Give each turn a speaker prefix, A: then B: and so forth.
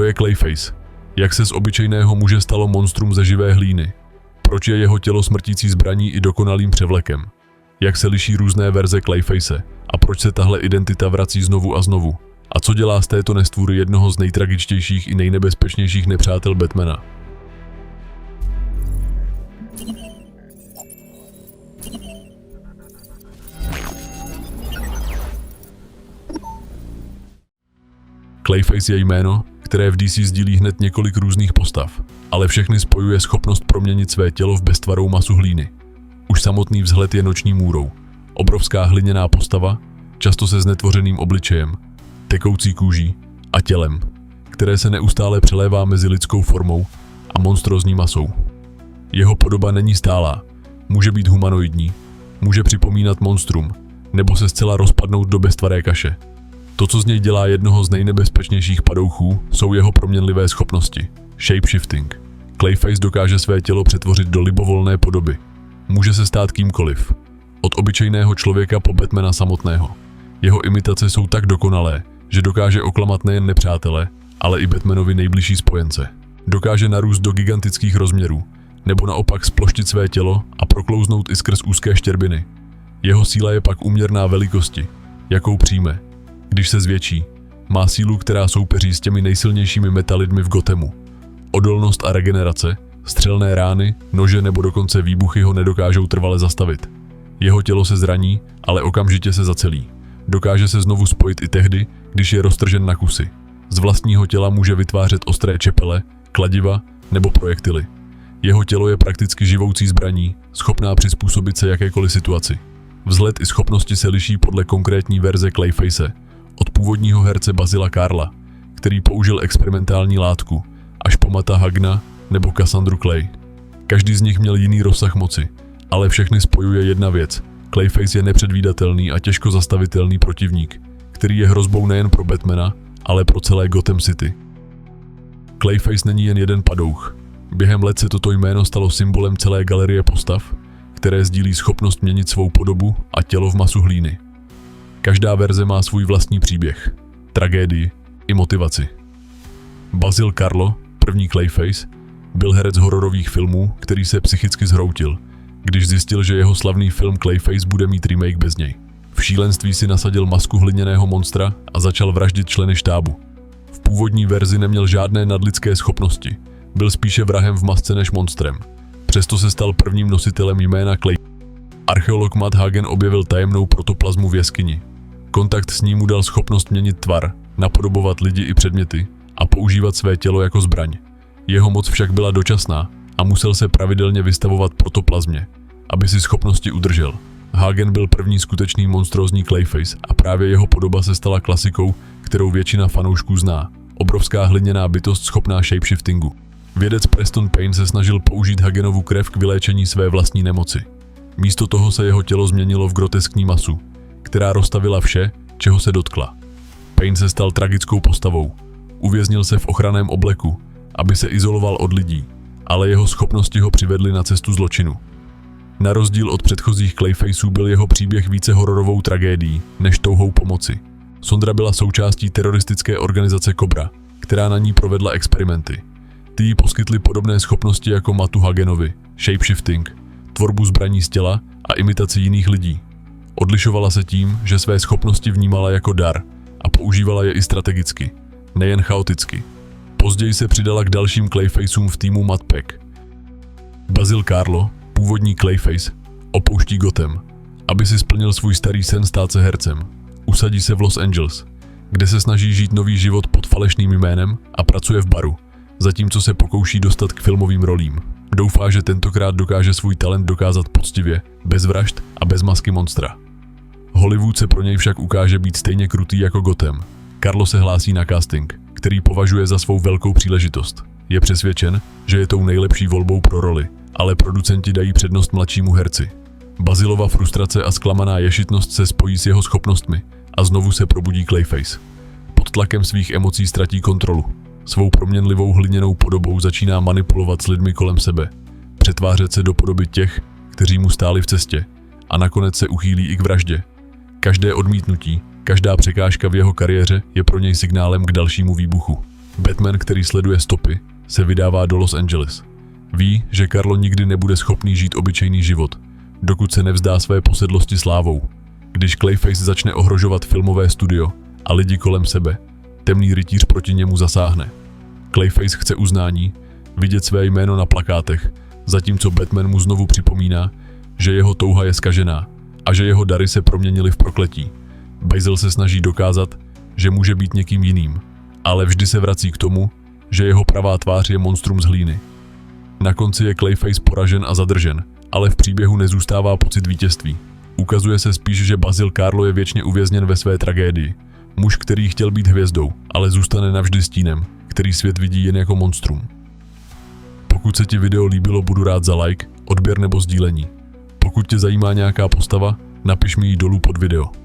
A: Kdo je Clayface? Jak se z obyčejného muže stalo monstrum ze živé hlíny? Proč je jeho tělo smrtící zbraní i dokonalým převlekem? Jak se liší různé verze Clayface? A proč se tahle identita vrací znovu a znovu? A co dělá z této nestvůry jednoho z nejtragičtějších i nejnebezpečnějších nepřátel Batmana? Clayface je jméno, které v DC sdílí hned několik různých postav, ale všechny spojuje schopnost proměnit své tělo v beztvarou masu hlíny. Už samotný vzhled je noční můrou. Obrovská hliněná postava, často se znetvořeným obličejem, tekoucí kůží a tělem, které se neustále přelévá mezi lidskou formou a monstrózní masou. Jeho podoba není stálá, může být humanoidní, může připomínat monstrum, nebo se zcela rozpadnout do beztvaré kaše. To, co z něj dělá jednoho z nejnebezpečnějších padouchů, jsou jeho proměnlivé schopnosti. Shapeshifting. Clayface dokáže své tělo přetvořit do libovolné podoby. Může se stát kýmkoliv. Od obyčejného člověka po Batmana samotného. Jeho imitace jsou tak dokonalé, že dokáže oklamat nejen nepřátele, ale i Batmanovi nejbližší spojence. Dokáže narůst do gigantických rozměrů, nebo naopak sploštit své tělo a proklouznout i skrz úzké štěrbiny. Jeho síla je pak úměrná velikosti, jakou přijme. Když se zvětší, má sílu, která soupeří s těmi nejsilnějšími metalidmi v Gothamu. Odolnost a regenerace, střelné rány, nože nebo dokonce výbuchy ho nedokážou trvale zastavit. Jeho tělo se zraní, ale okamžitě se zacelí. Dokáže se znovu spojit i tehdy, když je roztržen na kusy. Z vlastního těla může vytvářet ostré čepele, kladiva nebo projektily. Jeho tělo je prakticky živoucí zbraní, schopná přizpůsobit se jakékoliv situaci. Vzhled i schopnosti se liší podle konkrétní verze Clayface, od původního herce Bazila Karla, který použil experimentální látku, až po Matta Hagna nebo Cassandru Clay. Každý z nich měl jiný rozsah moci, ale všechny spojuje jedna věc. Clayface je nepředvídatelný a těžko zastavitelný protivník, který je hrozbou nejen pro Batmana, ale pro celé Gotham City. Clayface není jen jeden padouch. Během let se toto jméno stalo symbolem celé galerie postav, které sdílí schopnost měnit svou podobu a tělo v masu hlíny. Každá verze má svůj vlastní příběh, tragédii i motivaci. Basil Karlo, první Clayface, byl herec hororových filmů, který se psychicky zhroutil, když zjistil, že jeho slavný film Clayface bude mít remake bez něj. V šílenství si nasadil masku hliněného monstra a začal vraždit členy štábu. V původní verzi neměl žádné nadlidské schopnosti, byl spíše vrahem v masce než monstrem. Přesto se stal prvním nositelem jména Clay. Archeolog Matt Hagen objevil tajemnou protoplazmu v jeskyni. Kontakt s ní mu dal schopnost měnit tvar, napodobovat lidi i předměty a používat své tělo jako zbraň. Jeho moc však byla dočasná a musel se pravidelně vystavovat protoplazmě, aby si schopnosti udržel. Hagen byl první skutečný monstrózní Clayface a právě jeho podoba se stala klasikou, kterou většina fanoušků zná. Obrovská hliněná bytost schopná shapeshiftingu. Vědec Preston Payne se snažil použít Hagenovu krev k vyléčení své vlastní nemoci. Místo toho se jeho tělo změnilo v groteskní masu, která roztavila vše, čeho se dotkla. Payne se stal tragickou postavou. Uvěznil se v ochranném obleku, aby se izoloval od lidí, ale jeho schopnosti ho přivedly na cestu zločinu. Na rozdíl od předchozích Clayfaceů byl jeho příběh více hororovou tragédií, než touhou pomoci. Sondra byla součástí teroristické organizace Cobra, která na ní provedla experimenty. Ty jí poskytly podobné schopnosti jako Mattu Hagenovi, shapeshifting, tvorbu zbraní z těla a imitaci jiných lidí. Odlišovala se tím, že své schopnosti vnímala jako dar a používala je i strategicky, nejen chaoticky. Později se přidala k dalším Clayfaceům v týmu Matt Peck. Basil Karlo, původní Clayface, opouští Gotham, aby si splnil svůj starý sen stát se hercem. Usadí se v Los Angeles, kde se snaží žít nový život pod falešným jménem a pracuje v baru, zatímco se pokouší dostat k filmovým rolím. Doufá, že tentokrát dokáže svůj talent dokázat poctivě, bez vražd a bez masky monstra. Hollywood se pro něj však ukáže být stejně krutý jako Gotham. Karlo se hlásí na casting, který považuje za svou velkou příležitost. Je přesvědčen, že je tou nejlepší volbou pro roli, ale producenti dají přednost mladšímu herci. Basilova frustrace a zklamaná ješitnost se spojí s jeho schopnostmi a znovu se probudí Clayface. Pod tlakem svých emocí ztratí kontrolu. Svou proměnlivou hliněnou podobou začíná manipulovat s lidmi kolem sebe, přetvářet se do podoby těch, kteří mu stáli v cestě, a nakonec se uchýlí i k vraždě. Každé odmítnutí, každá překážka v jeho kariéře je pro něj signálem k dalšímu výbuchu. Batman, který sleduje stopy, se vydává do Los Angeles. Ví, že Carlo nikdy nebude schopný žít obyčejný život, dokud se nevzdá své posedlosti slávou. Když Clayface začne ohrožovat filmové studio a lidi kolem sebe, temný rytíř proti němu zasáhne. Clayface chce uznání, vidět své jméno na plakátech, zatímco Batman mu znovu připomíná, že jeho touha je zkažená a že jeho dary se proměnily v prokletí. Basil se snaží dokázat, že může být někým jiným, ale vždy se vrací k tomu, že jeho pravá tvář je monstrum z hlíny. Na konci je Clayface poražen a zadržen, ale v příběhu nezůstává pocit vítězství. Ukazuje se spíš, že Basil Carlo je věčně uvězněn ve své tragédii. Muž, který chtěl být hvězdou, ale zůstane navždy stínem, který svět vidí jen jako monstrum. Pokud se ti video líbilo, budu rád za like, odběr nebo sdílení. Pokud tě zajímá nějaká postava, napiš mi ji dolů pod video.